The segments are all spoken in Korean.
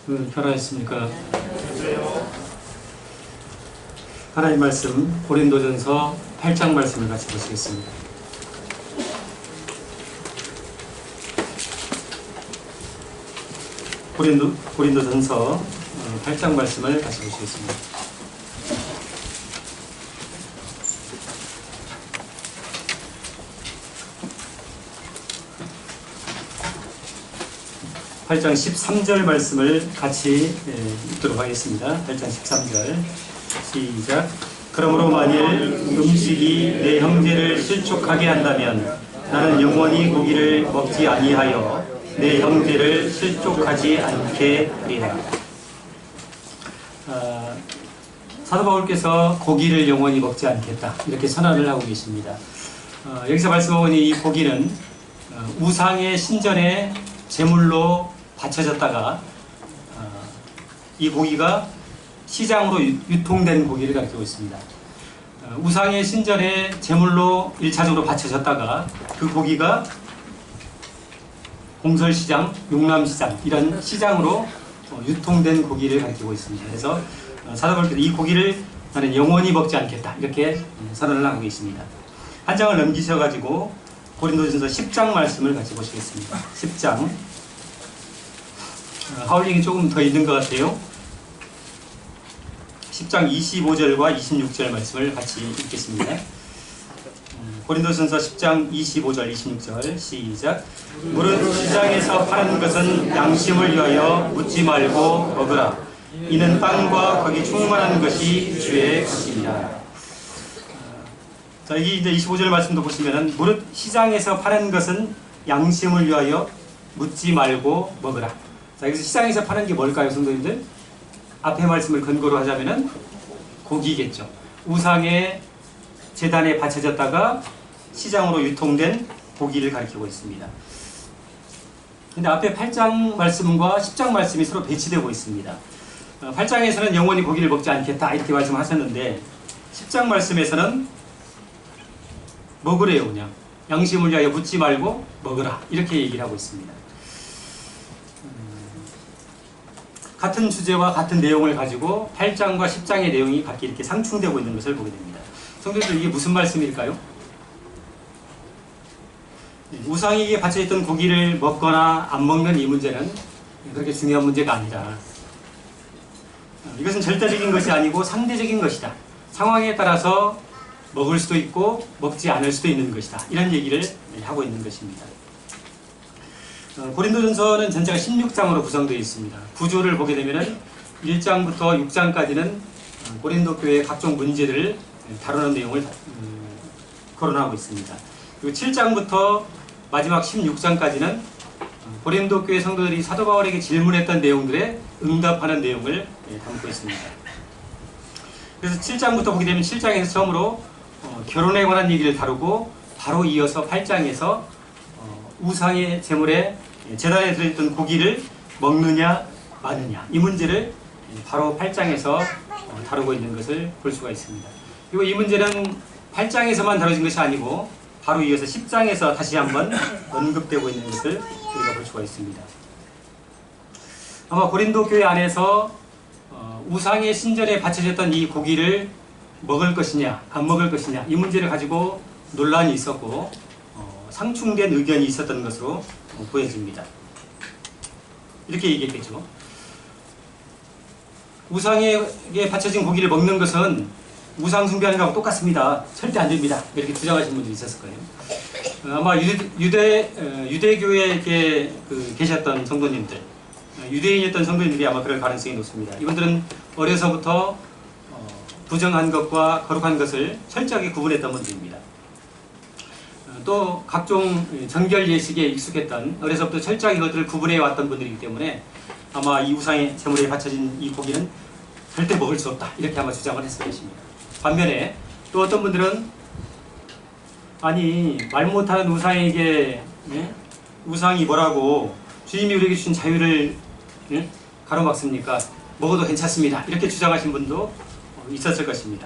편하셨습니까? 하나님 말씀 고린도전서 8장 말씀을 같이 보시겠습니다. 고린도전서 8장 말씀을 같이 보시겠습니다. (8장) 13절 말씀을 같이 읽도록 하겠습니다. 8장 13절 시작. 그러므로 만일 음식이 내 형제를 실족하게 한다면 나는 영원히 고기를 먹지 아니하여 내 형제를 실족하지 않게 하리라. 사도 바울께서 고기를 영원히 먹지 않겠다 이렇게 선언을 하고 계십니다. 여기서 말씀하니 이 고기는 우상의 신전에 제물로 바쳐졌다가 이 고기가 시장으로 유통된 고기를 가리키고 있습니다. 우상의 신전에 제물로 1차적으로 바쳐졌다가 그 고기가 공설시장, 용남시장 이런 시장으로 유통된 고기를 가리키고 있습니다. 그래서 사도 바울께서 이 고기를 나는 영원히 먹지 않겠다 이렇게 선언을 하고 있습니다. 한 장을 넘기셔가지고 고린도전서 10장 말씀을 같이 보시겠습니다. 10장 하울링이 조금 더 있는 것 같아요. 10장 25절과 26절 말씀을 같이 읽겠습니다. 고린도전서 10장 25절 26절 시작. 무릇 시장에서 파는 것은 양심을 위하여 묻지 말고 먹으라. 이는 땅과 거기 충만한 것이 주의 것입니다. 자, 여기 이제 25절 말씀도 보시면은 무릇 시장에서 파는 것은 양심을 위하여 묻지 말고 먹으라. 자, 여기서 시장에서 파는 게 뭘까요, 성도님들? 앞에 말씀을 근거로 하자면은 고기겠죠. 우상의 제단에 바쳐졌다가 시장으로 유통된 고기를 가리키고 있습니다. 근데 앞에 8장 말씀과 10장 말씀이 서로 배치되고 있습니다. 8장에서는 영원히 고기를 먹지 않겠다 이렇게 말씀하셨는데 10장 말씀에서는 먹으래요. 그냥 양심을 위하여 묻지 말고 먹으라 이렇게 얘기를 하고 있습니다. 같은 주제와 같은 내용을 가지고 8장과 10장의 내용이 각기 이렇게 상충되고 있는 것을 보게 됩니다. 성도들 이게 무슨 말씀일까요? 우상에게 바쳐있던 고기를 먹거나 안 먹는 이 문제는 그렇게 중요한 문제가 아니다. 이것은 절대적인 것이 아니고 상대적인 것이다. 상황에 따라서 먹을 수도 있고 먹지 않을 수도 있는 것이다. 이런 얘기를 하고 있는 것입니다. 고린도전서는 전체가 16장으로 구성되어 있습니다. 구조를 보게 되면 1장부터 6장까지는 고린도 교회의 각종 문제들을 다루는 내용을 거론하고 있습니다. 그리고 7장부터 마지막 16장까지는 고린도 교회 성도들이 사도 바울에게 질문했던 내용들에 응답하는 내용을 담고 있습니다. 그래서 7장부터 보게 되면 7장에서 처음으로 결혼에 관한 얘기를 다루고 바로 이어서 8장에서 우상의 제물에 제단에 들어있던 고기를 먹느냐 마느냐 이 문제를 바로 8장에서 다루고 있는 것을 볼 수가 있습니다. 그리고 이 문제는 8장에서만 다뤄진 것이 아니고 바로 이어서 10장에서 다시 한번 언급되고 있는 것을 우리가 볼 수가 있습니다. 아마 고린도 교회 안에서 우상의 신전에 바쳐졌던 이 고기를 먹을 것이냐 안 먹을 것이냐 이 문제를 가지고 논란이 있었고 상충된 의견이 있었던 것으로 보여집니다. 이렇게 얘기했겠죠. 우상에게 바쳐진 고기를 먹는 것은 우상 숭배하는 것하고 똑같습니다. 절대 안 됩니다. 이렇게 주장하시는 분들이 있었을 거예요. 아마 유대교회에 계셨던 성도님들, 유대인이었던 성도님들이 아마 그럴 가능성이 높습니다. 이분들은 어려서부터 부정한 것과 거룩한 것을 철저하게 구분했던 분들입니다. 또 각종 정결 예식에 익숙했던 어려서부터 철저하게 이것들을 구분해 왔던 분들이기 때문에 아마 이 우상의 제물에 바쳐진 이 고기는 절대 먹을 수 없다 이렇게 아마 주장을 했을 것입니다. 반면에 또 어떤 분들은 아니 말 못하는 우상에게 우상이 뭐라고 주님이 우리에게 주신 자유를 가로막습니까? 먹어도 괜찮습니다 이렇게 주장하신 분도 있었을 것입니다.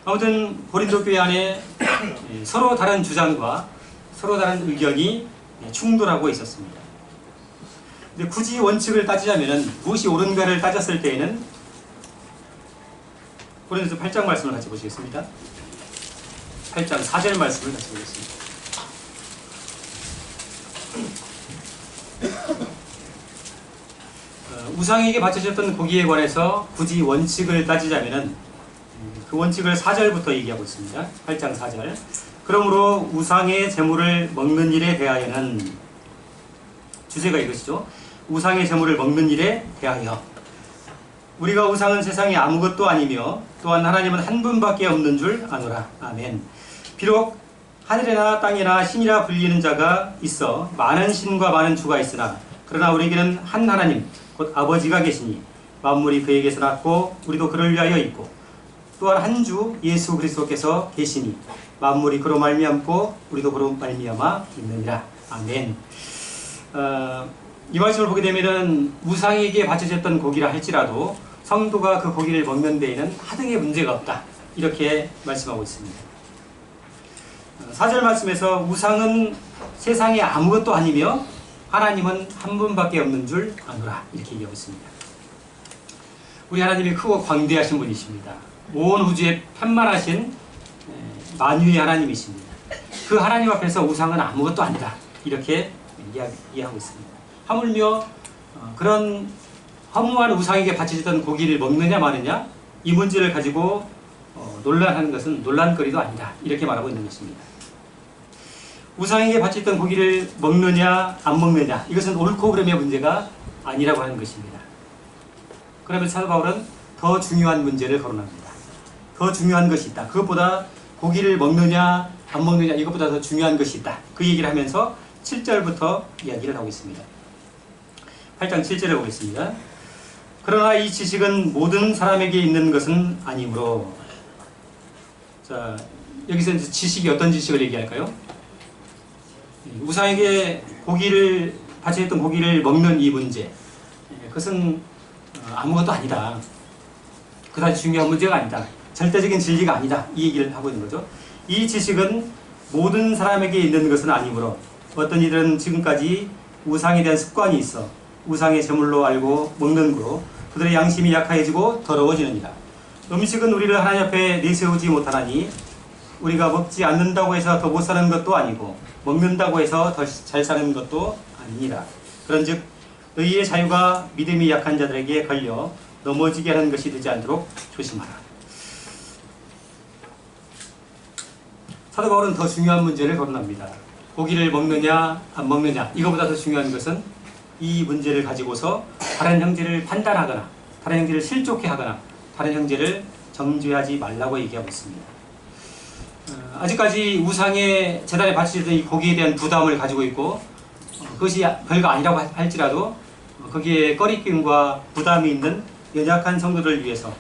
아무튼 고린도 교회 안에 서로 다른 주장과 서로 다른 의견이 충돌하고 있었습니다. 근데 굳이 원칙을 따지자면은 무엇이 옳은가를 따졌을 때에는 고린도서 8장 말씀을 같이 보시겠습니다. 8장 4절 말씀을 같이 보겠습니다. 우상에게 바쳐졌던 고기에 관해서 굳이 원칙을 따지자면은 그 원칙을 4절부터 얘기하고 있습니다. 8장 4절. 그러므로 우상의 제물을 먹는 일에 대하여는, 주제가 이것이죠. 우상의 제물을 먹는 일에 대하여 우리가 우상은 세상에 아무것도 아니며 또한 하나님은 한 분밖에 없는 줄 아노라. 아멘. 비록 하늘이나 땅이나 신이라 불리는 자가 있어 많은 신과 많은 주가 있으나 그러나 우리에게는 한 하나님 곧 아버지가 계시니 만물이 그에게서 났고 우리도 그를 위하여 있고 또한 한 주 예수 그리스도께서 계시니 만물이 그로 말미암고 우리도 그로 말미암아 있느니라. 아멘. 이 말씀을 보게 되면은 우상에게 바쳐졌던 고기라 할지라도 성도가 그 고기를 먹는 데에는 하등의 문제가 없다, 이렇게 말씀하고 있습니다. 4절 말씀에서 우상은 세상에 아무것도 아니며 하나님은 한 분밖에 없는 줄 아노라, 이렇게 얘기하고 있습니다. 우리 하나님이 크고 광대하신 분이십니다. 온 우주에 편만하신 만유의 하나님이십니다. 그 하나님 앞에서 우상은 아무것도 아니다, 이렇게 이야기하고 있습니다. 하물며 그런 허무한 우상에게 바쳐졌던 고기를 먹느냐 마느냐, 이 문제를 가지고 논란하는 것은 논란거리도 아니다, 이렇게 말하고 있는 것입니다. 우상에게 바쳤던 고기를 먹느냐 안 먹느냐, 이것은 옳고 그름의 문제가 아니라고 하는 것입니다. 그러면 사도 바울은 더 중요한 문제를 거론합니다. 더 중요한 것이 있다. 그것보다 고기를 먹느냐 안 먹느냐, 이것보다 더 중요한 것이 있다. 그 얘기를 하면서 7절부터 이야기를 하고 있습니다. 8장 7절을 보겠습니다. 그러나 이 지식은 모든 사람에게 있는 것은 아니므로. 자, 여기서 이제 지식이 어떤 지식을 얘기할까요? 우상에게 고기를 바쳐졌던 고기를 먹는 이 문제, 그것은 아무것도 아니다. 그다지 중요한 문제가 아니다. 절대적인 진리가 아니다, 이 얘기를 하고 있는 거죠. 이 지식은 모든 사람에게 있는 것은 아니므로 어떤 이들은 지금까지 우상에 대한 습관이 있어 우상의 제물로 알고 먹는 거로 그들의 양심이 약해지고 더러워지느니라. 음식은 우리를 하나님 앞에 내세우지 못하나니 우리가 먹지 않는다고 해서 더 못 사는 것도 아니고 먹는다고 해서 더 잘 사는 것도 아니니라. 그런즉 너희의 자유가 믿음이 약한 자들에게 걸려 넘어지게 하는 것이 되지 않도록 조심하라. 사도 바울은 더 중요한 문제를 거론합니다. 고기를 먹느냐 안 먹느냐, 이거보다 더 중요한 것은 이 문제를 가지고서 다른 형제를 판단하거나 다른 형제를 실족해 하거나 다른 형제를 정죄하지 말라고 얘기하고 있습니다. 아직까지 우상의 제단에 바쳐지던 이 고기에 대한 부담을 가지고 있고 그것이 별거 아니라고 할지라도 거기에 꺼리낌과 부담이 있는 연약한 성도들을 위해서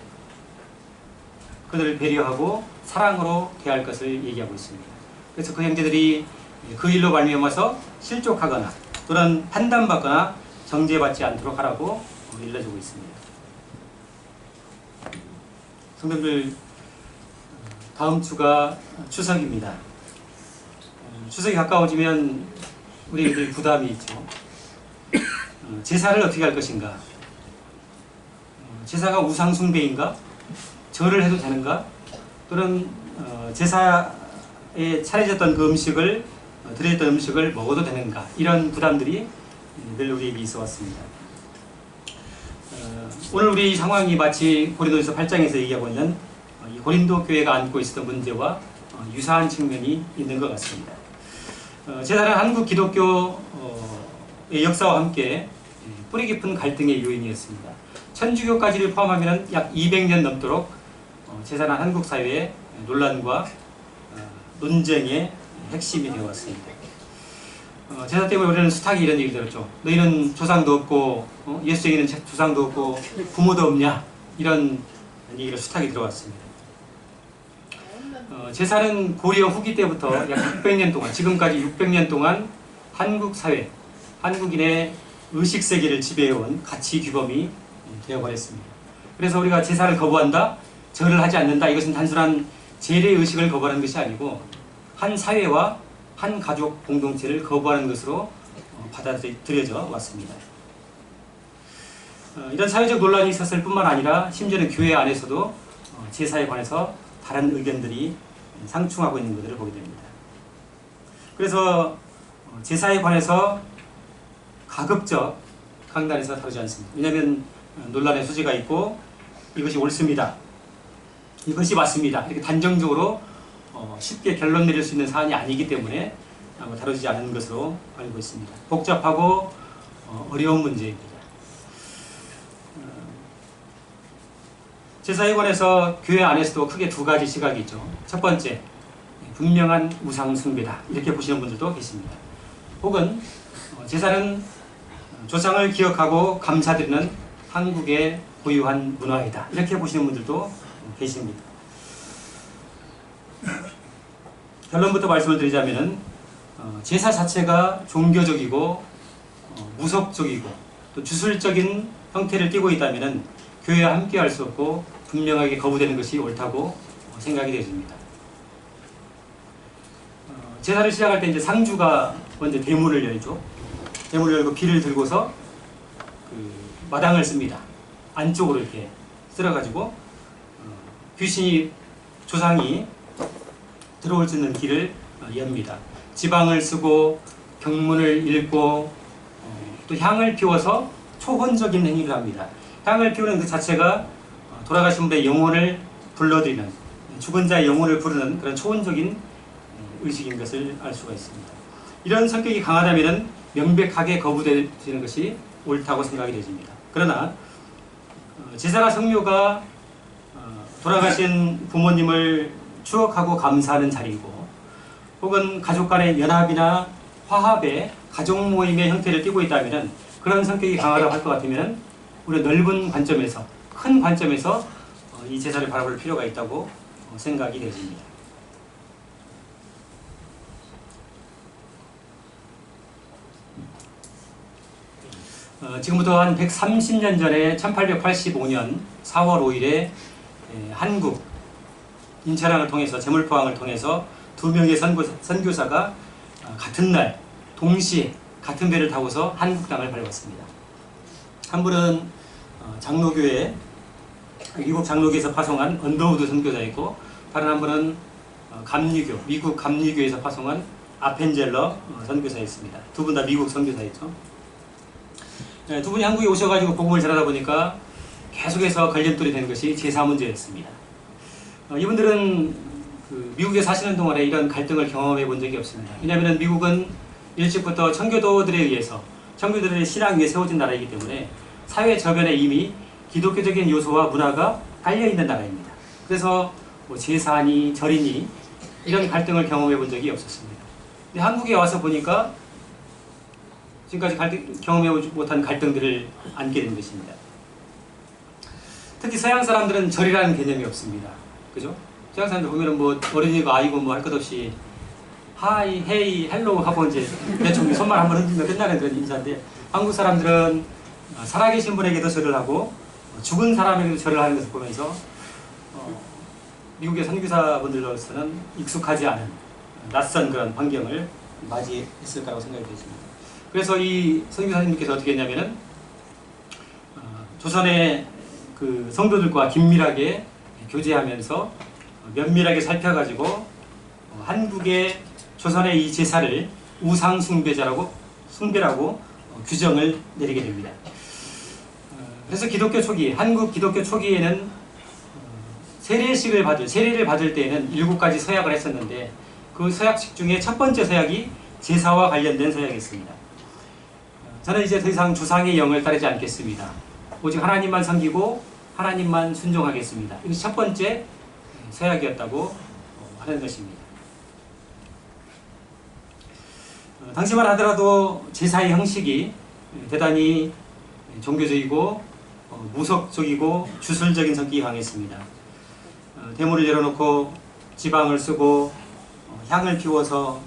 그들을 배려하고 사랑으로 대할 것을 얘기하고 있습니다. 그래서 그 형제들이 그 일로 말미암아서 실족하거나 또는 판단받거나 정죄받지 않도록 하라고 일러주고 있습니다. 성도들, 다음 주가 추석입니다. 추석이 가까워지면 우리에게 부담이 있죠. 제사를 어떻게 할 것인가? 제사가 우상 숭배인가? 절을 해도 되는가? 또는 제사에 차려졌던 그 음식을 드려졌던 음식을 먹어도 되는가? 이런 부담들이 늘 우리에게 있어 왔습니다. 오늘 우리 상황이 마치 고린도전서 8장에서 얘기하고 있는 이 고린도 교회가 안고 있었던 문제와 유사한 측면이 있는 것 같습니다. 제사는 한국 기독교의 역사와 함께 뿌리 깊은 갈등의 요인이었습니다. 천주교까지를 포함하면 약 200년 넘도록 제사는 한국 사회의 논란과 논쟁의 핵심이 되어왔습니다. 제사 때문에 우리는 수탁이 이런 얘기를 들었죠. 너희는 조상도 없고 예수에게는 조상도 없고 부모도 없냐, 이런 얘기를 수탁이 들어왔습니다. 제사는 고려 후기 때부터 약 600년 동안, 지금까지 600년 동안 한국 사회, 한국인의 의식세계를 지배해온 가치 규범이 되어버렸습니다. 그래서 우리가 제사를 거부한다, 절을 하지 않는다, 이것은 단순한 재래의식을 거부하는 것이 아니고 한 사회와 한 가족 공동체를 거부하는 것으로 받아들여져 왔습니다. 이런 사회적 논란이 있었을 뿐만 아니라 심지어는 교회 안에서도 제사에 관해서 다른 의견들이 상충하고 있는 것들을 보게 됩니다. 그래서 제사에 관해서 가급적 강단에서 다루지 않습니다. 왜냐하면 논란의 소지가 있고 이것이 옳습니다, 이것이 맞습니다, 이렇게 단정적으로 쉽게 결론 내릴 수 있는 사안이 아니기 때문에 다루지 않은 것으로 알고 있습니다. 복잡하고 어려운 문제입니다. 제사에 관해서 교회 안에서도 크게 두 가지 시각이 있죠. 첫 번째, 분명한 우상 숭배다, 이렇게 보시는 분들도 계십니다. 혹은 제사는 조상을 기억하고 감사드리는 한국의 고유한 문화이다, 이렇게 보시는 분들도 계십니다. 결론부터 말씀을 드리자면 제사 자체가 종교적이고 무속적이고 또 주술적인 형태를 띠고 있다면 교회와 함께 할 수 없고 분명하게 거부되는 것이 옳다고 생각이 되십니다. 제사를 시작할 때 이제 상주가 먼저 대문을 열죠. 대문을 열고 비를 들고서 그 마당을 씁니다. 안쪽으로 이렇게 쓸어가지고 귀신이, 조상이 들어올 수 있는 길을 엽니다. 지방을 쓰고 경문을 읽고 또 향을 피워서 초혼적인 행위를 합니다. 향을 피우는 그 자체가 돌아가신 분의 영혼을 불러들이는, 죽은 자의 영혼을 부르는 그런 초혼적인 의식인 것을 알 수가 있습니다. 이런 성격이 강하다면 명백하게 거부되는 것이 옳다고 생각이 되집니다. 그러나 제사나 성묘가 돌아가신 부모님을 추억하고 감사하는 자리이고 혹은 가족 간의 연합이나 화합의 가족 모임의 형태를 띠고 있다면 그런 성격이 강하다고 할 것 같으면 우리가 넓은 관점에서, 큰 관점에서 이 제사를 바라볼 필요가 있다고 생각이 되십니다. 지금부터 한 130년 전에 1885년 4월 5일에 한국 인천항을 통해서, 제물포항을 통해서 두 명의 선교사가 같은 날 동시에 같은 배를 타고서 한국 땅을 밟았습니다. 한 분은 장로교회, 미국 장로교에서 파송한 언더우드 선교사였고, 다른 한 분은 감리교, 미국 감리교에서 파송한 아펜젤러 선교사였습니다. 두 분 다 미국 선교사였죠. 두 분이 한국에 오셔가지고 복음을 전하다 보니까 계속해서 걸림돌이 된 것이 제사 문제였습니다. 이분들은 미국에 사시는 동안에 이런 갈등을 경험해 본 적이 없습니다. 왜냐하면 미국은 일찍부터 청교도들에 의해서, 청교도들의 신앙 위에 세워진 나라이기 때문에 사회 저변에 이미 기독교적인 요소와 문화가 깔려있는 나라입니다. 그래서 뭐 제사니 절이니 이런 갈등을 경험해 본 적이 없었습니다. 근데 한국에 와서 보니까 지금까지 경험해 못한 갈등들을 안게 된 것입니다. 특히 서양 사람들은 절이라는 개념이 없습니다. 그죠? 서양 사람들 보면은 뭐 어린이고 아이고 뭐 할 것 없이 하이, 헤이, 헬로우 하고 이제 대충 손만 한번 흔들면 끝나는 그런 인사인데, 한국 사람들은 살아계신 분에게도 절을 하고 죽은 사람에게도 절을 하는 것을 보면서 미국의 선교사분들로서는 익숙하지 않은 낯선 그런 환경을 맞이했을 거라고 생각이 되십니다. 그래서 이 선교사님께서 어떻게 했냐면은 조선의 그 성도들과 긴밀하게 교제하면서 면밀하게 살펴가지고 한국의 조선의 이 제사를 우상 숭배라고 규정을 내리게 됩니다. 그래서 기독교 초기, 한국 기독교 초기에는 세례를 받을 때에는 7가지 서약을 했었는데 그 서약식 중에 첫 번째 서약이 제사와 관련된 서약이었습니다. 저는 이제 더 이상 조상의 영을 따르지 않겠습니다. 오직 하나님만 섬기고 하나님만 순종하겠습니다. 이것이 첫 번째 서약이었다고 하는 것입니다. 당시만 하더라도 제사의 형식이 대단히 종교적이고 무속적이고 주술적인 성격이 강했습니다. 대문을 열어놓고 지방을 쓰고 향을 피워서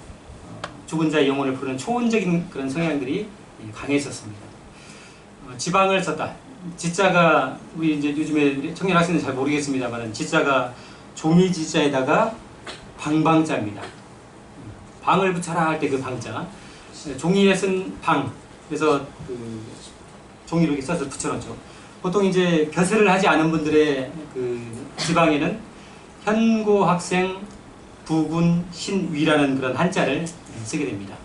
죽은 자의 영혼을 부르는 초원적인 그런 성향들이 강했었습니다. 지방을 썼다. 지자가 우리 이제 요즘에 청년 학생들 잘 모르겠습니다만 지자가 종이 지자에다가 방방자입니다. 방을 붙여라 할 때 그 방자, 종이에 쓴 방, 그래서 그 종이로 이렇게 써서 붙여놓죠. 보통 이제 벼슬을 하지 않은 분들의 그 지방에는 현고 학생 부군 신위라는 그런 한자를 쓰게 됩니다.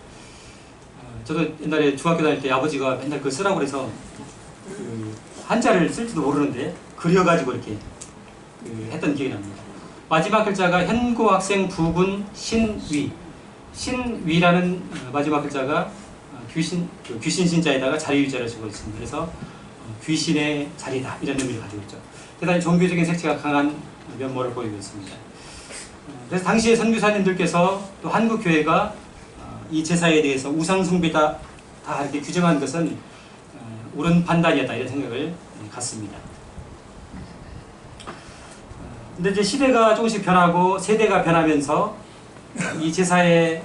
저도 옛날에 중학교 다닐 때 아버지가 맨날 그걸 쓰라고 그래서 그 한자를 쓸 줄도 모르는데 그려가지고 이렇게 했던 기억이 납니다. 마지막 글자가 현고 학생 부군 신위. 신위라는 마지막 글자가 귀신 신자에다가 자리유자를 쓰고 있습니다. 그래서 귀신의 자리다 이런 의미를 가지고 있죠. 대단히 종교적인 색채가 강한 면모를 보이고 있습니다. 그래서 당시에 선교사님들께서 또 한국 교회가 이 제사에 대해서 우상숭배다 다 이렇게 규정한 것은 옳은 판단이었다 이런 생각을 갖습니다. 근데 이제 시대가 조금씩 변하고 세대가 변하면서 이 제사의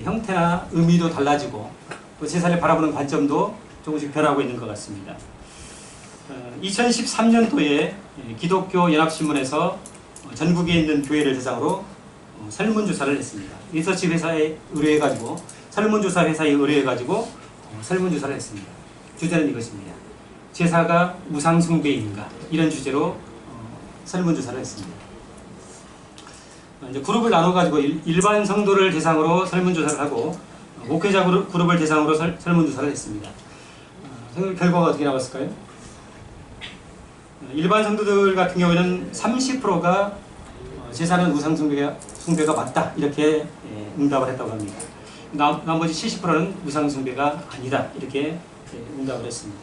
형태나 의미도 달라지고 또 제사를 바라보는 관점도 조금씩 변하고 있는 것 같습니다. 2013년도에 기독교 연합신문에서 전국에 있는 교회를 대상으로 설문조사를 했습니다. 리서치 회사에 의뢰해가지고 설문조사 회사에 의뢰해가지고 설문조사를 했습니다. 주제는 이것입니다. 제사가 우상숭배인가? 이런 주제로 설문조사를 했습니다. 이제 그룹을 나눠가지고 일반 성도를 대상으로 설문조사를 하고 목회자 그룹을 대상으로 설문조사를 했습니다. 결과가 어떻게 나왔을까요? 일반 성도들 같은 경우에는 30%가 제사는 우상숭배가 맞다 이렇게 응답을 했다고 합니다. 나머지 70%는 우상숭배가 아니다 이렇게 응답을 했습니다.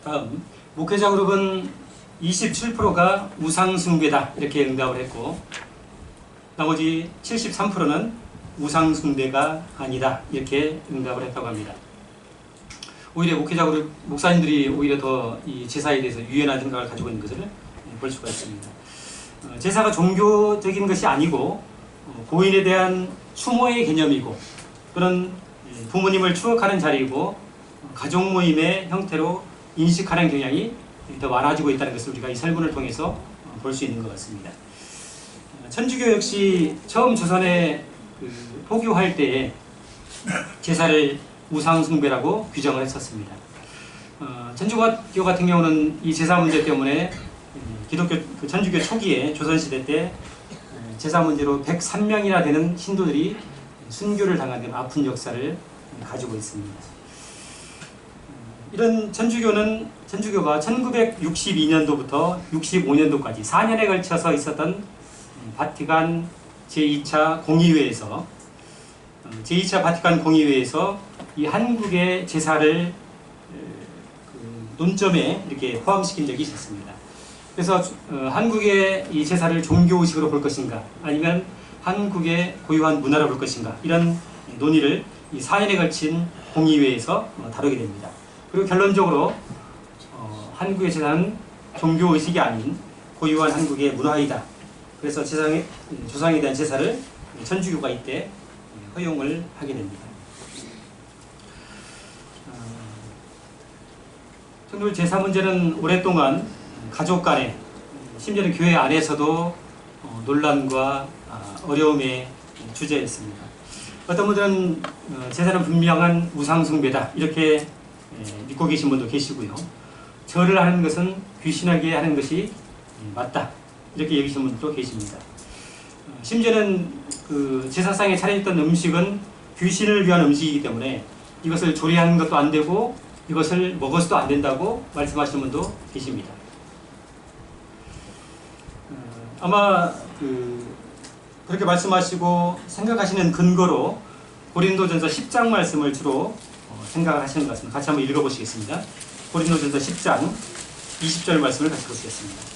다음 목회자 그룹은 27%가 우상숭배다 이렇게 응답을 했고 나머지 73%는 우상숭배가 아니다 이렇게 응답을 했다고 합니다. 오히려 목회자 그룹 목사님들이 오히려 더 이 제사에 대해서 유연한 생각을 가지고 있는 것을 볼 수가 있습니다. 제사가 종교적인 것이 아니고 고인에 대한 추모의 개념이고 그런 부모님을 추억하는 자리이고 가족 모임의 형태로 인식하는 경향이 더 많아지고 있다는 것을 우리가 이 설문을 통해서 볼 수 있는 것 같습니다. 천주교 역시 처음 조선에 포교할 때에 제사를 우상숭배라고 규정을 했었습니다. 천주교 같은 경우는 이 제사 문제 때문에 기독교 천주교 초기에 조선시대 때 제사 문제로 103명이나 되는 신도들이 순교를 당하는 아픈 역사를 가지고 있습니다. 이런 천주교가 1962년도부터 65년도까지 4년에 걸쳐서 있었던 바티칸 제2차 공의회에서 제2차 바티칸 공의회에서 이 한국의 제사를 논점에 이렇게 포함시킨 적이 있었습니다. 그래서 한국의 이 제사를 종교의식으로 볼 것인가 아니면 한국의 고유한 문화로 볼 것인가 이런 논의를 이 4년에 걸친 공의회에서 다루게 됩니다. 그리고 결론적으로 한국의 제사는 종교의식이 아닌 고유한 한국의 문화이다. 그래서 조상에 대한 제사를 천주교가 이때 허용을 하게 됩니다. 천주교 제사 문제는 오랫동안 가족 간에 심지어는 교회 안에서도 논란과 어려움의 주제였습니다. 어떤 분들은 제사는 분명한 우상숭배다 이렇게 믿고 계신 분도 계시고요. 절을 하는 것은 귀신에게 하는 것이 맞다 이렇게 여기시는 분도 계십니다. 심지어는 그 제사상에 차려졌던 음식은 귀신을 위한 음식이기 때문에 이것을 조리하는 것도 안 되고 이것을 먹어서도 안 된다고 말씀하시는 분도 계십니다. 아마 그렇게 말씀하시고 생각하시는 근거로 고린도전서 10장 말씀을 주로 생각하시는 것 같습니다. 같이 한번 읽어보시겠습니다. 고린도전서 10장 20절 말씀을 같이 보시겠습니다.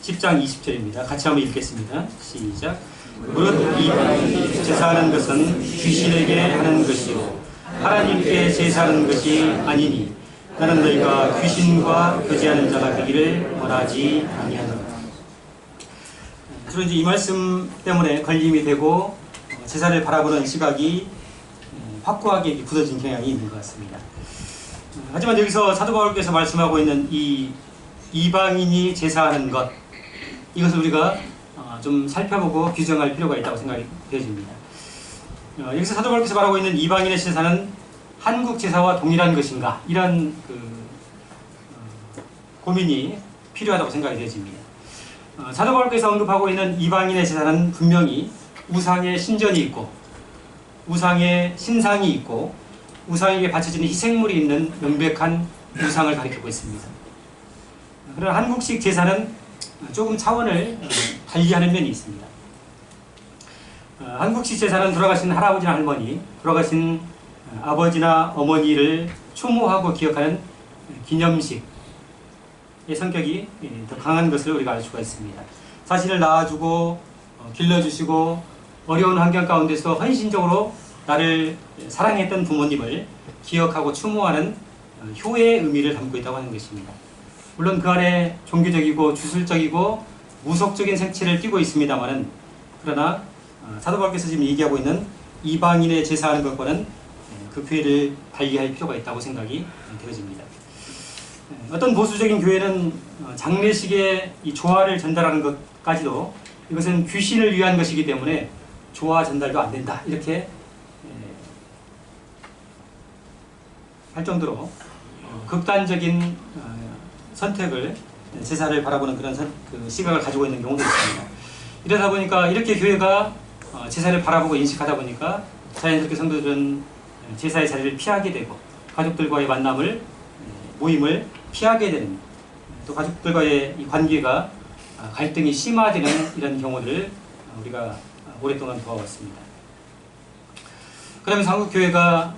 (10장 20절입니다) 같이 한번 읽겠습니다. 시작. 무릇 이 제사하는 것은 귀신에게 하는 것이요 하나님께 제사하는 것이 아니니 나는 너희가 귀신과 교제하는 자가 되기를 원하지 아니하노라. 주로 이제 이 말씀 때문에 걸림이 되고 제사를 바라보는 시각이 확고하게 굳어진 경향이 있는 것 같습니다. 하지만 여기서 사도 바울께서 말씀하고 있는 이 이방인이 제사하는 것, 이것을 우리가 좀 살펴보고 규정할 필요가 있다고 생각이 되어집니다. 여기서 사도바울께서 말하고 있는 이방인의 제사는 한국 제사와 동일한 것인가, 이런 고민이 필요하다고 생각이 되어집니다. 사도바울께서 언급하고 있는 이방인의 제사는 분명히 우상의 신전이 있고 우상의 신상이 있고 우상에게 바쳐지는 희생물이 있는 명백한 우상을 가리키고 있습니다. 그러나 한국식 제사는 조금 차원을 달리하는 면이 있습니다. 한국식 제사는 돌아가신 할아버지나 할머니, 돌아가신 아버지나 어머니를 추모하고 기억하는 기념식의 성격이 더 강한 것을 우리가 알 수가 있습니다. 자신을 낳아주고 길러주시고 어려운 환경 가운데서 헌신적으로 나를 사랑했던 부모님을 기억하고 추모하는 효의 의미를 담고 있다고 하는 것입니다. 물론 그 안에 종교적이고 주술적이고 무속적인 색채를 띠고 있습니다만은, 그러나 사도 바울께서 지금 얘기하고 있는 이방인의 제사하는 것과는 그 교회를 달리할 필요가 있다고 생각이 되어집니다. 어떤 보수적인 교회는 장례식에 이 조화를 전달하는 것까지도 이것은 귀신을 위한 것이기 때문에 조화 전달도 안 된다, 이렇게 할 정도로 극단적인 선택을, 제사를 바라보는 그런 시각을 가지고 있는 경우도 있습니다. 이러다 보니까 이렇게 교회가 제사를 바라보고 인식하다 보니까 자연스럽게 성도들은 제사의 자리를 피하게 되고 가족들과의 만남을, 모임을 피하게 되는, 또 가족들과의 이 관계가 갈등이 심화되는 이런 경우들을 우리가 오랫동안 보아왔습니다. 그러면서 한국교회가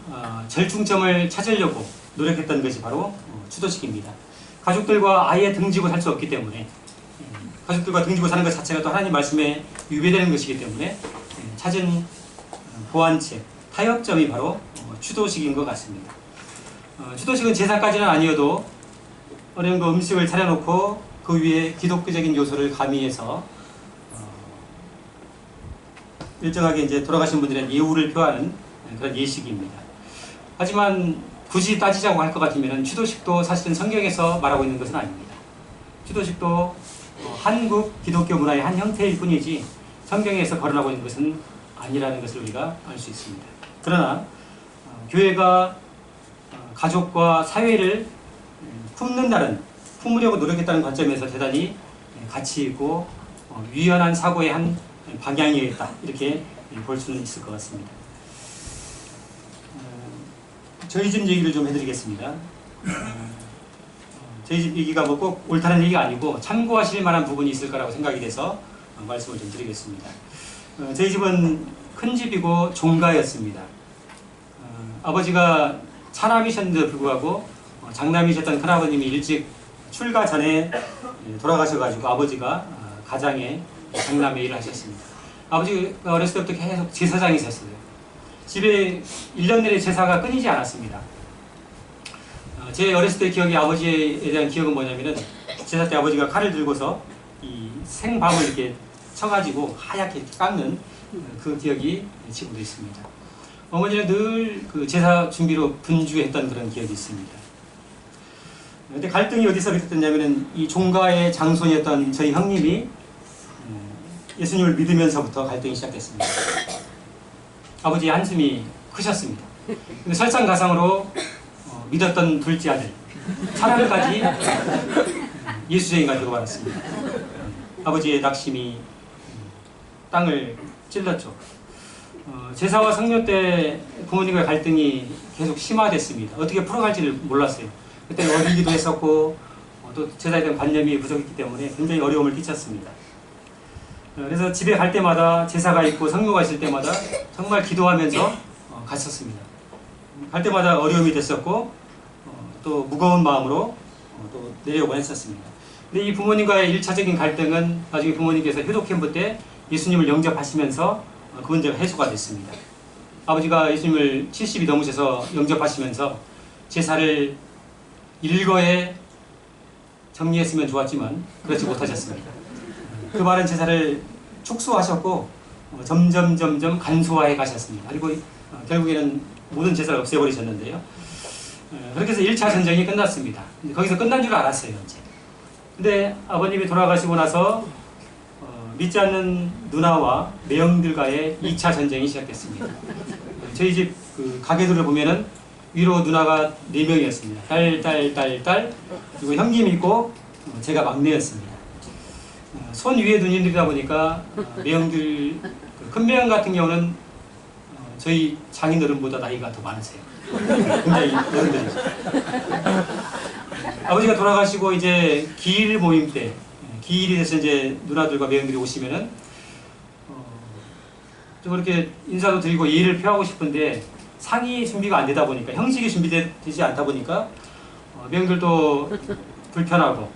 절충점을 찾으려고 노력했던 것이 바로 추도식입니다. 가족들과 아예 등지고 살 수 없기 때문에, 가족들과 등지고 사는 것 자체가 또 하나님 말씀에 위배되는 것이기 때문에 찾은 보완책, 타협점이 바로 추도식인 것 같습니다. 추도식은 제사까지는 아니어도 어려운 그 음식을 차려놓고 그 위에 기독교적인 요소를 가미해서 일정하게 이제 돌아가신 분들의 예우를 표하는 그런 예식입니다. 하지만 굳이 따지자고 할 것 같으면 추도식도 사실은 성경에서 말하고 있는 것은 아닙니다. 추도식도 한국 기독교 문화의 한 형태일 뿐이지 성경에서 거론하고 있는 것은 아니라는 것을 우리가 알 수 있습니다. 그러나 교회가 가족과 사회를 품으려고 노력했다는 관점에서 대단히 가치 있고 유연한 사고의 한 방향이었다, 이렇게 볼 수는 있을 것 같습니다. 저희 집 얘기를 좀 해드리겠습니다. 저희 집 얘기가 뭐 꼭 옳다는 얘기가 아니고 참고하실 만한 부분이 있을 거라고 생각이 돼서 말씀을 좀 드리겠습니다. 저희 집은 큰 집이고 종가였습니다. 아버지가 차남이셨는데도 불구하고 장남이셨던 큰아버님이 일찍 출가 전에 돌아가셔가지고 아버지가 가장의 장남의 일을 하셨습니다. 아버지가 어렸을 때부터 계속 제사장이셨어요. 집에 1년 내내 제사가 끊이지 않았습니다. 제 어렸을 때 기억이, 아버지에 대한 기억은 뭐냐면은 제사 때 아버지가 칼을 들고서 이 생밤을 이렇게 쳐가지고 하얗게 이렇게 깎는 그 기억이 지금도 있습니다. 어머니는 늘 그 제사 준비로 분주했던 그런 기억이 있습니다. 근데 갈등이 어디서 비롯됐냐면은 이 종가의 장손이었던 저희 형님이 예수님을 믿으면서부터 갈등이 시작됐습니다. 아버지의 한숨이 크셨습니다. 근데 설상가상으로 믿었던 둘째 아들 차남까지 예수쟁이가 되고 말았습니다. 아버지의 낙심이 땅을 찔렀죠. 제사와 성묘 때 부모님과의 갈등이 계속 심화됐습니다. 어떻게 풀어갈지를 몰랐어요. 그때 어리기도 했었고 또 제사에 대한 관념이 부족했기 때문에 굉장히 어려움을 끼쳤습니다. 그래서 집에 갈 때마다, 제사가 있고 성묘가 있을 때마다 정말 기도하면서 갔었습니다. 갈 때마다 어려움이 됐었고 또 무거운 마음으로 또 내려오곤 했었습니다. 근데 이 부모님과의 1차적인 갈등은 나중에 부모님께서 효독캠프 때 예수님을 영접하시면서 그 문제가 해소가 됐습니다. 아버지가 예수님을 70이 넘으셔서 영접하시면서 제사를 일거에 정리했으면 좋았지만 그렇지 못하셨습니다. 그 많은 제사를 축소하셨고 점점 간소화해 가셨습니다. 그리고 결국에는 모든 제사를 없애버리셨는데요. 그렇게 해서 1차 전쟁이 끝났습니다. 거기서 끝난 줄 알았어요, 이제. 근데 아버님이 돌아가시고 나서 믿지 않는 누나와 매형들과의 2차 전쟁이 시작됐습니다. 저희 집 그 가게들을 보면은 위로 누나가 4명이었습니다. 딸, 그리고 형님 있고 제가 막내였습니다. 손 위에 누님들이다 보니까 매형들, 큰 매형 같은 경우는 저희 장인어른보다 나이가 더 많으세요. 굉장히 어른들이죠. 아버지가 돌아가시고 이제 기일 모임 때, 기일이 돼서 이제 누나들과 매형들이 오시면은 좀 이렇게 인사도 드리고 예의를 표하고 싶은데 상이 준비가 안 되다 보니까, 형식이 준비되지 않다 보니까 매형들도 불편하고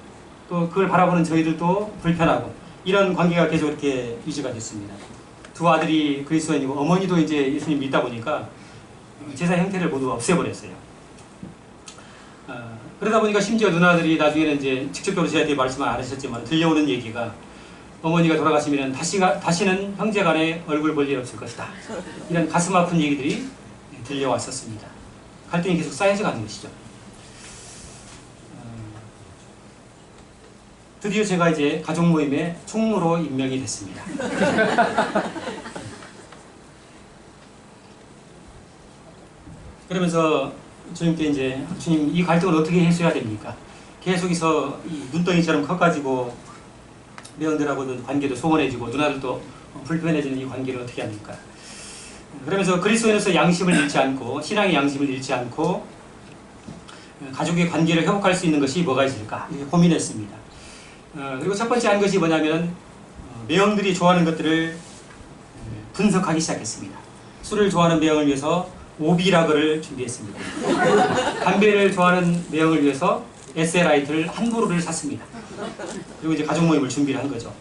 또 그걸 바라보는 저희들도 불편하고 이런 관계가 계속 이렇게 유지가 됐습니다. 두 아들이 그리스도인이고 어머니도 이제 예수님 믿다 보니까 제사 형태를 모두 없애버렸어요. 그러다 보니까 심지어 누나들이 나중에는 이제 직접적으로 저희한테 말씀을 안 하셨지만 들려오는 얘기가 어머니가 돌아가시면 다시는 형제간에 얼굴 볼 일 없을 것이다. 이런 가슴 아픈 얘기들이 들려왔었습니다. 갈등이 계속 쌓여져 가는 것이죠. 드디어 제가 이제 가족 모임의 총무로 임명이 됐습니다. 그러면서 주님께 이제 주님 이 갈등을 어떻게 해소해야 됩니까? 계속해서 이 눈덩이처럼 커가지고 매형들하고도 관계도 소원해지고 누나들도 불편해지는 이 관계를 어떻게 합니까? 그러면서 그리스도인으로서 양심을 잃지 않고 신앙의 양심을 잃지 않고 가족의 관계를 회복할 수 있는 것이 뭐가 있을까 이렇게 고민했습니다. 그리고 첫 번째 한 것이 뭐냐면 매형들이 좋아하는 것들을 분석하기 시작했습니다. 술을 좋아하는 매형을 위해서 오비라그를 준비했습니다. 담배를 좋아하는 매형을 위해서 에세라이트를 한 보루를 샀습니다. 그리고 이제 가족 모임을 준비를 한 거죠.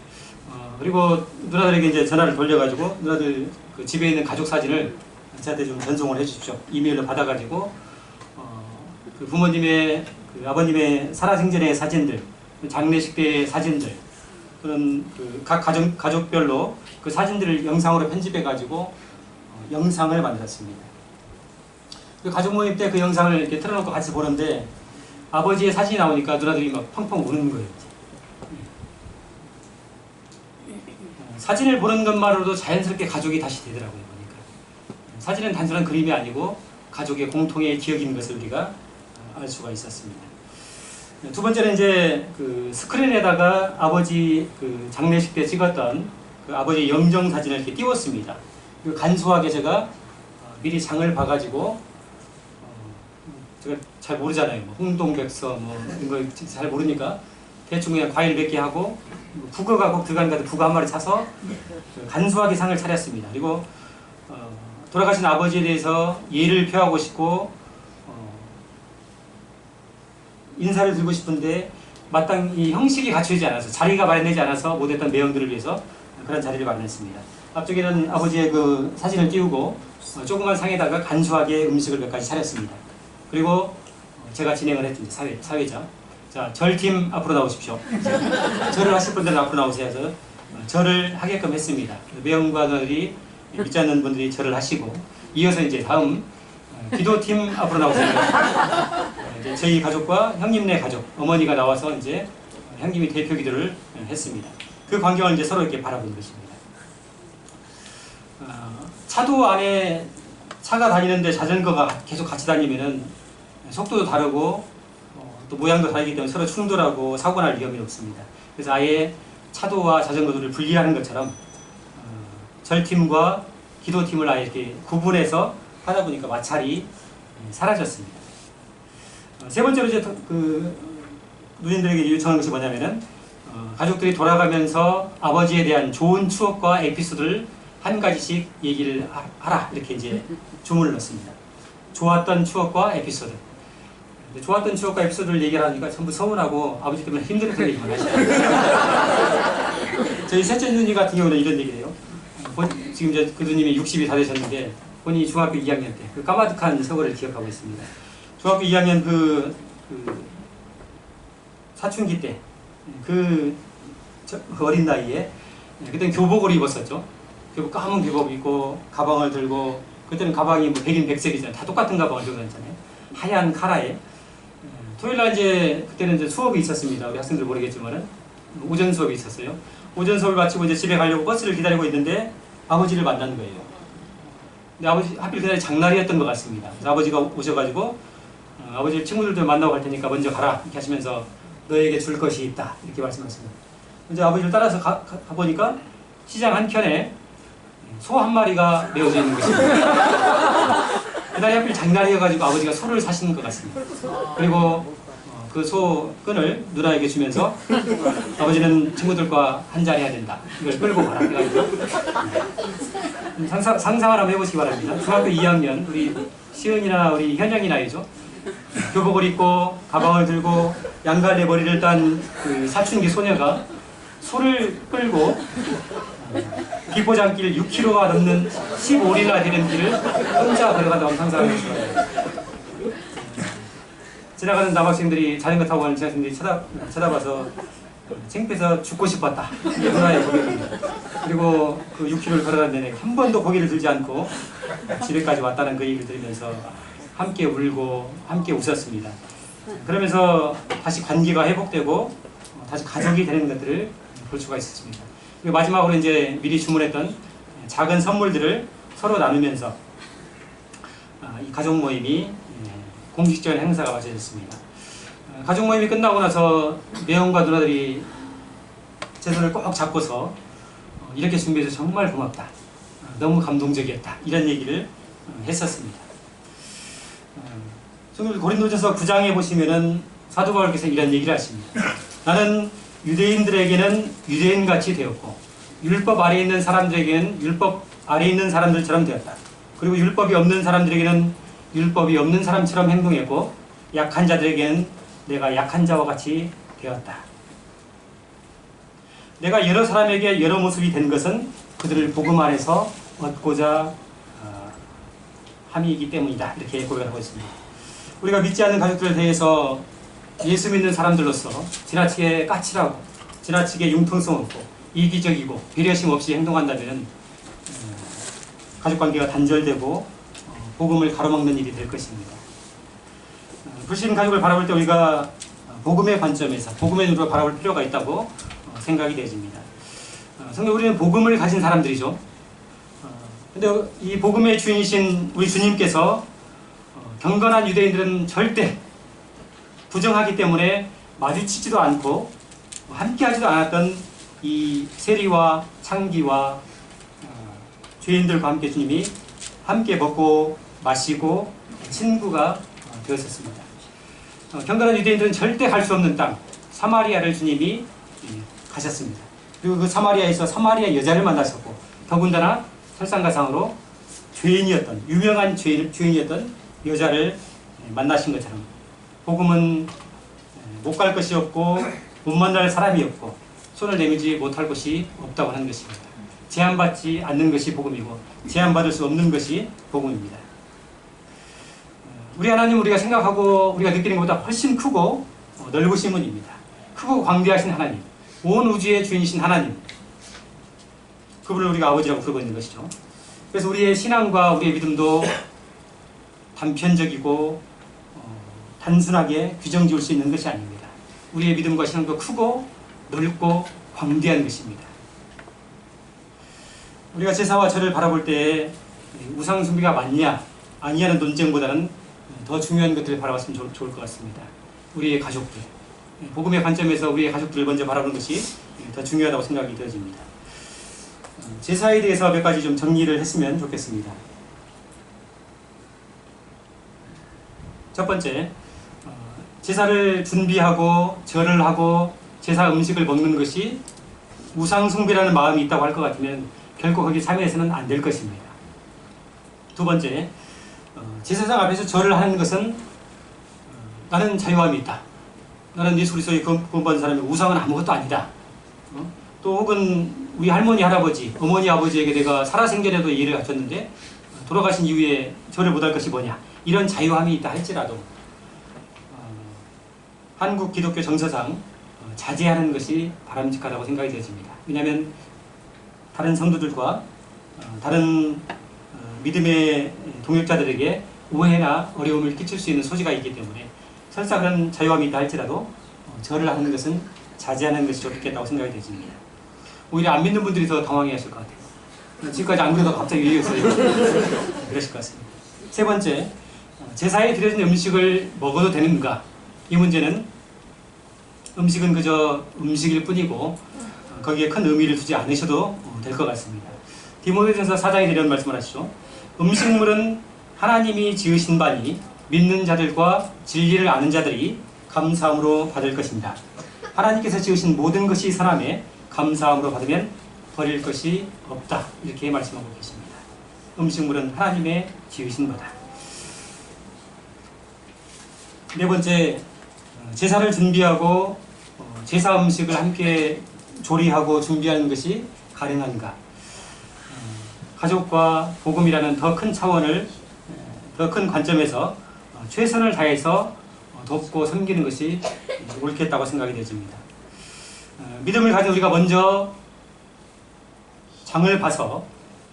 그리고 누나들에게 이제 전화를 돌려가지고 누나들 그 집에 있는 가족 사진을 저한테 좀 전송을 해주십시오. 이메일로 받아가지고 그 부모님의 그 아버님의 살아생전의 사진들, 장례식 때의 사진들, 그런 그 각 가족별로 그 사진들을 영상으로 편집해가지고 영상을 만들었습니다. 그 가족 모임 때 그 영상을 이렇게 틀어놓고 같이 보는데 아버지의 사진이 나오니까 누나들이 막 펑펑 우는 거예요. 사진을 보는 것만으로도 자연스럽게 가족이 다시 되더라고요. 보니까 사진은 단순한 그림이 아니고 가족의 공통의 기억인 것을 우리가 알 수가 있었습니다. 두 번째는 이제 그 스크린에다가 아버지 그 장례식 때 찍었던 그 아버지 영정 사진을 이렇게 띄웠습니다. 간소하게 제가 미리 장을 봐가지고 제가 잘 모르잖아요. 뭐 홍동백서 뭐 이런 거 잘 모르니까 대충 그냥 과일 몇 개 하고 북어가 꼭 들어가는 것 같은 북어 한 마리 사서 간소하게 상을 차렸습니다. 그리고 돌아가신 아버지에 대해서 예를 표하고 싶고 인사를 드리고 싶은데 마땅히 형식이 갖춰지지 않아서 자리가 마련되지 않아서 못했던 매형들을 위해서 그런 자리를 마련했습니다. 앞쪽에는 아버지의 그 사진을 띄우고 조그만 상에다가 간소하게 음식을 몇 가지 차렸습니다. 그리고 제가 진행을 했죠. 사회자. 자, 절팀 앞으로 나오십시오. 절을 하실 분들은 앞으로 나오세요. 해서 절을 하게끔 했습니다. 매형과 누나들이 믿지 않는 분들이 절을 하시고 이어서 이제 다음 기도팀 앞으로 나오세요. 이제 저희 가족과 형님네 가족, 어머니가 나와서 이제 형님이 대표 기도를 했습니다. 그 광경을 이제 서로 이렇게 바라보는 것입니다. 차도 안에 차가 다니는데 자전거가 계속 같이 다니면은 속도도 다르고 또 모양도 다르기 때문에 서로 충돌하고 사고 날 위험이 없습니다. 그래서 아예 차도와 자전거도를 분리하는 것처럼 절팀과 기도팀을 아예 이렇게 구분해서 하다 보니까 마찰이 사라졌습니다. 세 번째로 이제 그 누님들에게 요청한 것이 뭐냐면은 가족들이 돌아가면서 아버지에 대한 좋은 추억과 에피소드를 한 가지씩 얘기를 하라 이렇게 이제 주문을 넣습니다. 좋았던 추억과 에피소드. 좋았던 추억과 에피소드를 얘기하니까 전부 서운하고 아버지 때문에 힘들었던 얘기만 하시더라고요. 저희 셋째 누님 같은 경우는 이런 얘기예요. 지금 이제 그 누님이 60이 다 되셨는데 본인이 중학교 2학년 때 그 까마득한 세월을 기억하고 있습니다. 중학교 2학년 그 사춘기 때 그 어린 나이에 그때는 교복을 입었었죠. 교복 까만 교복 입고 가방을 들고 그때는 가방이 뭐 백인 백색이잖아요. 다 똑같은 가방을 들고 다녔잖아요. 하얀 카라에 토요일날 이제 그때는 이제 수업이 있었습니다. 우리 학생들 모르겠지만은 오전 수업이 있었어요. 오전 수업을 마치고 이제 집에 가려고 버스를 기다리고 있는데 아버지를 만난 거예요. 근데 아버지 하필 그날 장날이었던 것 같습니다. 그래서 아버지가 오셔가지고 아버지 친구들도 만나고 갈 테니까 먼저 가라 이렇게 하시면서 너에게 줄 것이 있다 이렇게 말씀하셨습니다. 이제 아버지를 따라서 가보니까 시장 한켠에 소 한 마리가 메어져 있는 것입니다. 그날이 하필 장날이어가지고 아버지가 소를 사시는 것 같습니다. 그리고 그 소 끈을 누나에게 주면서 아버지는 친구들과 한잔 해야 된다. 이걸 끌고 가라. 해가지고 상상을 한번 해보시기 바랍니다. 중학교 2학년 우리 시은이나 우리 현영이 나이죠. 교복을 입고 가방을 들고 양갈래 머리를 딴 그 사춘기 소녀가 소를 끌고 비포장길 6km가 넘는 15리나 되는 길을 혼자 걸어가다 상상을 해보시기 지나가는 남학생들이 자전거 타고 가는 지학생들이 쳐다봐서 창피해서 죽고 싶었다. 이게 누나의 고백입니다. 그리고 그 6km를 걸어가는 내내 한 번도 고개를 들지 않고 집에까지 왔다는 그 얘기를 들으면서 함께 울고 함께 웃었습니다. 그러면서 다시 관계가 회복되고 다시 가족이 되는 것들을 볼 수가 있었습니다. 그리고 마지막으로 이제 미리 주문했던 작은 선물들을 서로 나누면서 이 가족 모임이 공식적인 행사가 마쳐졌습니다. 가족 모임이 끝나고 나서 매형과 누나들이 제 손을 꼭 잡고서 이렇게 준비해서 정말 고맙다. 너무 감동적이었다. 이런 얘기를 했었습니다. 고린도전서 9장에 보시면은 사도 바울께서 이런 얘기를 하십니다. 나는 유대인들에게는 유대인같이 되었고 율법 아래에 있는 사람들에게는 율법 아래에 있는 사람들처럼 되었다. 그리고 율법이 없는 사람들에게는 율법이 없는 사람처럼 행동했고 약한 자들에게는 내가 약한 자와 같이 되었다. 내가 여러 사람에게 여러 모습이 된 것은 그들을 복음 안에서 얻고자 함이기 때문이다. 이렇게 고백을 하고 있습니다. 우리가 믿지 않는 가족들에 대해서 예수 믿는 사람들로서 지나치게 까칠하고 지나치게 융통성 없고 이기적이고 배려심 없이 행동한다면 가족관계가 단절되고 복음을 가로막는 일이 될 것입니다. 불신 가족을 바라볼 때 우리가 복음의 관점에서 복음의 눈으로 바라볼 필요가 있다고 생각이 되어집니다. 성경 우리는 복음을 가진 사람들이죠. 근데 이 복음의 주인이신 우리 주님께서 경건한 유대인들은 절대 부정하기 때문에 마주치지도 않고 함께하지도 않았던 이 세리와 창기와 죄인들과 함께 주님이 함께 먹고 마시고 친구가 되었었습니다. 경건한 유대인들은 절대 갈 수 없는 땅 사마리아를 주님이 가셨습니다. 그리고 그 사마리아에서 사마리아 여자를 만나셨고 더군다나 설상가상으로 죄인이었던 유명한 죄인이었던 여자를 만나신 것처럼 복음은 못 갈 것이 없고 못 만날 사람이 없고 손을 내밀지 못할 것이 없다고 하는 것입니다. 제한받지 않는 것이 복음이고 제한받을 수 없는 것이 복음입니다. 우리 하나님 우리가 생각하고 우리가 느끼는 것보다 훨씬 크고 넓으신 분입니다. 크고 광대하신 하나님, 온 우주의 주인이신 하나님, 그분을 우리가 아버지라고 부르고 있는 것이죠. 그래서 우리의 신앙과 우리의 믿음도 단편적이고 단순하게 규정 지을 수 있는 것이 아닙니다. 우리의 믿음과 신앙도 크고 넓고 광대한 것입니다. 우리가 제사와 절을 바라볼 때 우상 숭배가 맞냐 아니냐는 논쟁보다는 더 중요한 것들을 바라봤으면 좋을 것 같습니다. 우리의 가족들, 복음의 관점에서 우리의 가족들을 먼저 바라보는 것이 더 중요하다고 생각이 되어집니다. 제사에 대해서 몇 가지 좀 정리를 했으면 좋겠습니다. 첫 번째, 제사를 준비하고 절을 하고 제사 음식을 먹는 것이 우상 숭배라는 마음이 있다고 할 것 같으면 결코 거기 참여해서는 안 될 것입니다. 두 번째, 제사장 앞에서 절을 하는 것은 나는 자유함이 있다. 나는 예수 그리스도의 구원받은 사람이 우상은 아무것도 아니다. 또 혹은 우리 할머니, 할아버지, 어머니, 아버지에게 내가 살아생전에도 예를 갖췄는데 돌아가신 이후에 절을 못할 것이 뭐냐. 이런 자유함이 있다 할지라도 한국 기독교 정서상 자제하는 것이 바람직하다고 생각이 되어집니다. 왜냐하면 다른 성도들과 다른 믿음의 동역자들에게 오해나 어려움을 끼칠 수 있는 소지가 있기 때문에 설사 그런 자유함이 있다 할지라도 절을 하는 것은 자제하는 것이 좋겠다고 생각이 되어집니다. 오히려 안 믿는 분들이 더 당황해하실 것 같아요. 지금까지 안 그래도 갑자기 왜 이랬어요? 그러실 것 같습니다. 세 번째, 제사에 드려진 음식을 먹어도 되는가? 이 문제는 음식은 그저 음식일 뿐이고 거기에 큰 의미를 두지 않으셔도 될 것 같습니다. 디모데전서 4장에 이런 말씀을 하시죠. 음식물은 하나님이 지으신 바니 믿는 자들과 진리를 아는 자들이 감사함으로 받을 것입니다. 하나님께서 지으신 모든 것이 선함에 감사함으로 받으면 버릴 것이 없다. 이렇게 말씀하고 계십니다. 음식물은 하나님의 지으신 바다. 네 번째, 제사를 준비하고 제사 음식을 함께 조리하고 준비하는 것이 가능한가? 가족과 복음이라는 더 큰 차원을, 더 큰 관점에서 최선을 다해서 돕고 섬기는 것이 옳겠다고 생각이 되어집니다. 믿음을 가진 우리가 먼저 장을 봐서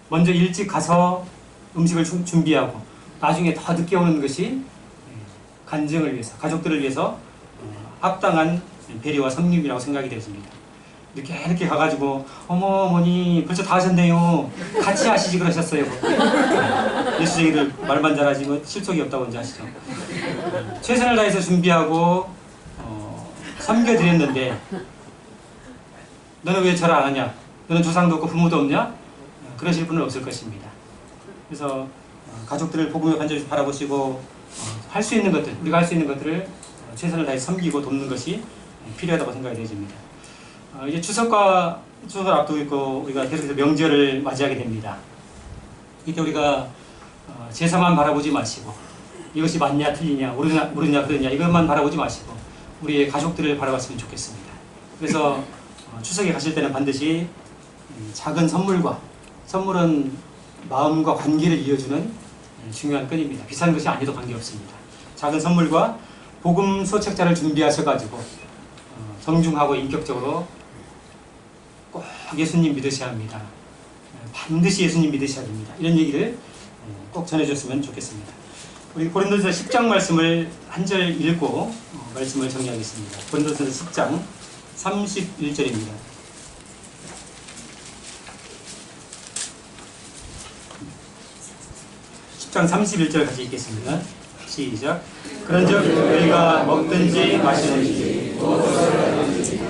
먼저 일찍 가서 음식을 준비하고 나중에 더 늦게 오는 것이 간증을 위해서, 가족들을 위해서 합당한 배려와 섬김이라고 생각이 되어집니다. 이렇게 가가지고 어머니 벌써 다 하셨네요. 같이 하시지 그러셨어요. 예수쟁이들 말만 잘하지 뭐 실속이 없다고 이제 하시죠. 최선을 다해서 준비하고 섬겨드렸는데 너는 왜 절을 안 하냐? 너는 조상도 없고 부모도 없냐? 그러실 분은 없을 것입니다. 그래서 가족들을 복음의 관점에서 바라보시고 할 수 있는 것들, 우리가 할 수 있는 것들을 최선을 다해 섬기고 돕는 것이 필요하다고 생각이 되어집니다. 이제 추석을 앞두고 있고 우리가 계속해서 명절을 맞이하게 됩니다. 이때 우리가 제사만 바라보지 마시고 이것이 맞냐 틀리냐 모르냐 그러냐 이것만 바라보지 마시고 우리의 가족들을 바라봤으면 좋겠습니다. 그래서 추석에 가실 때는 반드시 작은 선물은 마음과 관계를 이어주는 중요한 끈입니다. 비싼 것이 아니도 관계없습니다. 작은 선물과 복음 소책자를 준비하셔가지고 정중하고 인격적으로 꼭 예수님 믿으셔야 합니다. 반드시 예수님 믿으셔야 됩니다. 이런 얘기를 꼭 전해줬으면 좋겠습니다. 우리 고린도전서 10장 말씀을 한 절 읽고 말씀을 정리하겠습니다. 고린도전서 10장 31절입니다. 10장 31절 같이 읽겠습니다. 시작. 그런즉 너희가 먹든지 마시든지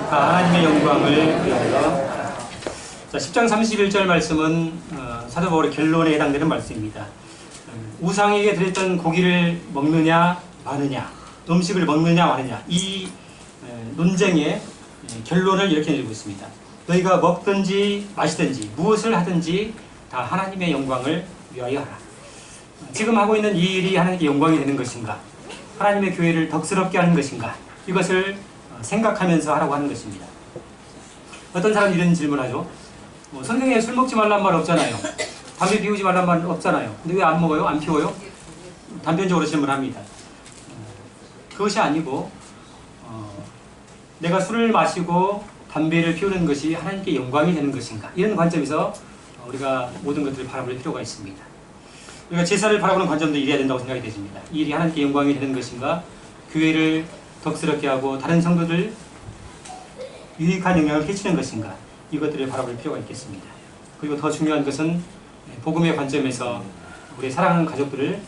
다 하나님의 영광을 위하여. 자, 10장 31절 말씀은 사도 바울의 결론에 해당되는 말씀입니다. 우상에게 드렸던 고기를 먹느냐 마느냐, 음식을 먹느냐 마느냐, 이 논쟁의 결론을 이렇게 내리고 있습니다. 너희가 먹든지 마시든지 무엇을 하든지 다 하나님의 영광을 위하여 하라. 지금 하고 있는 이 일이 하나님께 영광이 되는 것인가? 하나님의 교회를 덕스럽게 하는 것인가? 이것을 생각하면서 하라고 하는 것입니다. 어떤 사람이 이런 질문하죠. 성경에 술 먹지 말란 말 없잖아요. 담배 피우지 말란 말 없잖아요. 근데 왜 안 먹어요? 안 피워요? 단편적으로 질문합니다. 그것이 아니고 내가 술을 마시고 담배를 피우는 것이 하나님께 영광이 되는 것인가? 이런 관점에서 우리가 모든 것들을 바라볼 필요가 있습니다. 우리가 제사를 바라보는 관점도 이래야 된다고 생각이 되십니다. 이 일이 하나님께 영광이 되는 것인가? 교회를 덕스럽게 하고 다른 성도들 유익한 영향을 끼치는 것인가? 이것들을 바라볼 필요가 있겠습니다. 그리고 더 중요한 것은 복음의 관점에서 우리 사랑하는 가족들을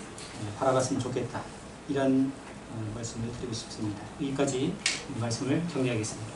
바라봤으면 좋겠다. 이런 말씀을 드리고 싶습니다. 여기까지 말씀을 정리하겠습니다.